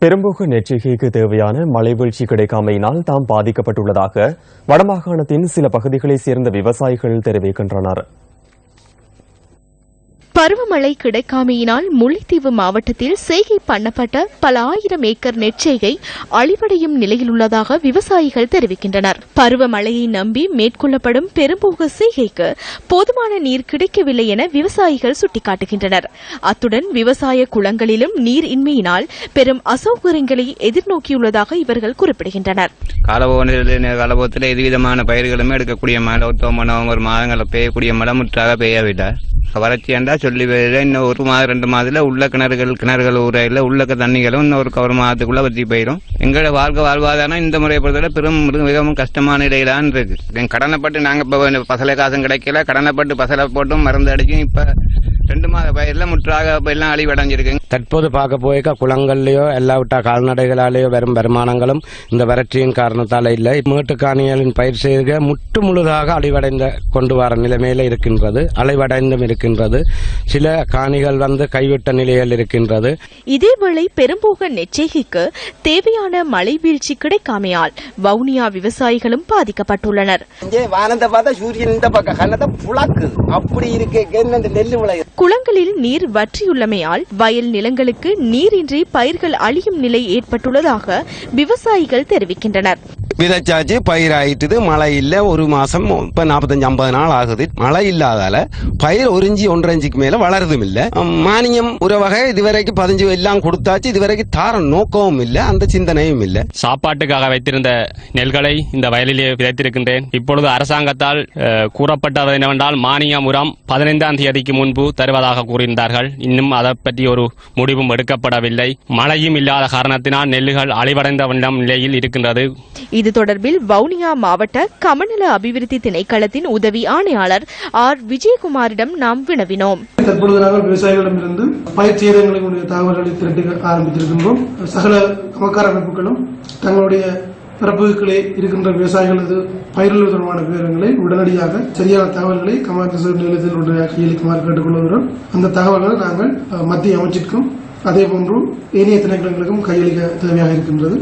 பெரும்போக நெற்றிகைக்கு தேவையான மழை வீழ்ச்சி கிடைக்காமையினால் தாம் பாதிக்கப்பட்டுள்ளதாக வடமாகாணத்தின் சில பகுதிகளைச் சேர்ந்த விவசாயிகள் தெரிவிக்கின்றனர். பருவமழை கிடைக்காமையினால் முல்லைத்தீவு மாவட்டத்தில் செய்கை பண்ணப்பட்ட பல ஆயிரம் ஏக்கர் நெற்செய்கை அழிவடையும் நிலையில் உள்ளதாக விவசாயிகள் தெரிவிக்கின்றனர். பருவமழையை நம்பி மேற்கொள்ளப்படும் பெரும்போக செய்கைக்கு போதுமான நீர் கிடைக்கவில்லை என விவசாயிகள் சுட்டிக்காட்டுகின்றனர். அத்துடன் விவசாய குளங்களிலும் நீர் இன்மையினால் பெரும் அசௌகரியங்களை எதிர்நோக்கியுள்ளதாக இவர்கள் குறிப்பிடுகின்றனர். காலபோகத்தில் எதுவிதமான பயிர்களுமே எடுக்கக்கூடிய மழை ஒக்டோபர் நவம்பர் மாதங்களில் பெய்யக்கூடிய மழை முற்றாக பெய்யவில்லை. வறட்சி என்றா சொல்லி இன்னும் 1 மாதம் 2 மாதத்துல உள்ள கிணறுகள் ஊரையில் உள்ள தண்ணிகளும் இன்னும் ஒரு மாதத்துக்குள்ள வற்றி போயிடும். எங்களோட வாழ்வாதாரம் இந்த முறையை பொறுத்தவரை பெரும் மிகவும் கஷ்டமான நிலையிலான் இருக்கு. கடனைப்பட்டு நாங்க இப்ப பசலை காசும் கிடைக்கல, கடனைப்பட்டு பசலை போட்டும் மருந்து அடிக்கும். இப்ப 2 மாத பயிரில் முற்றாக எல்லாம் அழிவடைஞ்சிருக்கு. தற்போது பார்க்க போய்க்க குளங்கள்லயோ எல்லாவிட்டா கால்நடைகளாலேயோ வரும் வருமானங்களும் இந்த வறட்சியின் காரணத்தால இல்லை. மேட்டுக்காணிகளின் பயிர் செய்க முற்று முழுதாக அழிவடைந்த கொண்டு வர நிலைமையில இருக்கின்றது, அழிவடைந்தும் இருக்கின்றது. சில காணிகள் கைவிட்ட நிலையில் இருக்கின்றது. இதேவேளை பெரும்போக நெற்செய்கைக்கு தேவையான மழை வீழ்ச்சி கிடைக்காமையால் வவுனியா விவசாயிகளும் பாதிக்கப்பட்டுள்ளனர். குளங்களில் நீர் வற்றியுள்ளமையால் வயல் நிலங்களுக்கு நீரின்றி பயிர்கள் அழியும் நிலை ஏற்பட்டுள்ளதாக விவசாயிகள் தெரிவிக்கின்றனர். விதைச்சாச்சு, பயிராயிட்டுது, மழை இல்ல. 1 மாசம் இப்ப 45-50 நாள் ஆகுது. மழை இல்லாதால பயிர் 1 இஞ்சி 1.5 இஞ்சிக்கு மேல வளருதும் இல்ல. மானியம் ஒரு வகை இதுவரைக்கும் 15 எல்லாம் கொடுத்தாச்சு. இதுவரைக்கும் தார நோக்கமும் இல்ல, அந்த சிந்தனையும் இல்ல. சாப்பாட்டுக்காக வைத்திருந்த நெல்களை இந்த வயலிலே விதைத்திருக்கின்றேன். இப்பொழுது அரசாங்கத்தால் கூறப்பட்டது என்னவென்றால் மானியம் உரம் 15ஆம் தேதிக்கு முன்பு தருவதாக கூறியிருந்தார்கள். இன்னும் அதை பற்றி ஒரு முடிவும் எடுக்கப்படவில்லை. மழையும் இல்லாத காரணத்தினால் நெல்லுகள் அழிவடைந்த நிலையில் இருக்கின்றது. இது தொடர்பில் வவுனியா மாவட்ட கமநல அபிவிருத்தி திணைக்களத்தின் உதவி ஆணையாளர் ஆர் விஜயகுமாரிடம் நாம் வினவினோம். தற்பொழுது நாங்கள் விவசாயிகளிடமிருந்து பயிர் சேதங்களுடைய தகவல்களை திரட்ட ஆரம்பித்திருக்கின்றோம். சகல சமக்கார அமைப்புகளும் தங்களுடைய பிறப்புகளே இருக்கின்ற விவசாயிகளது பயிர்கள் தொடர்பான விவரங்களை உடனடியாக சரியான தகவல்களை கமாண்டர் நிலையத்தில் கையளிக்குமாறு கேட்டுக்கொள்கிறோம். அந்த தகவல்களை நாங்கள் மத்திய அமைச்சிற்கும் அதேபோன்று ஏனைய திணைக்களங்களுக்கும் கையளிக்க தேவையாக இருக்கின்றது.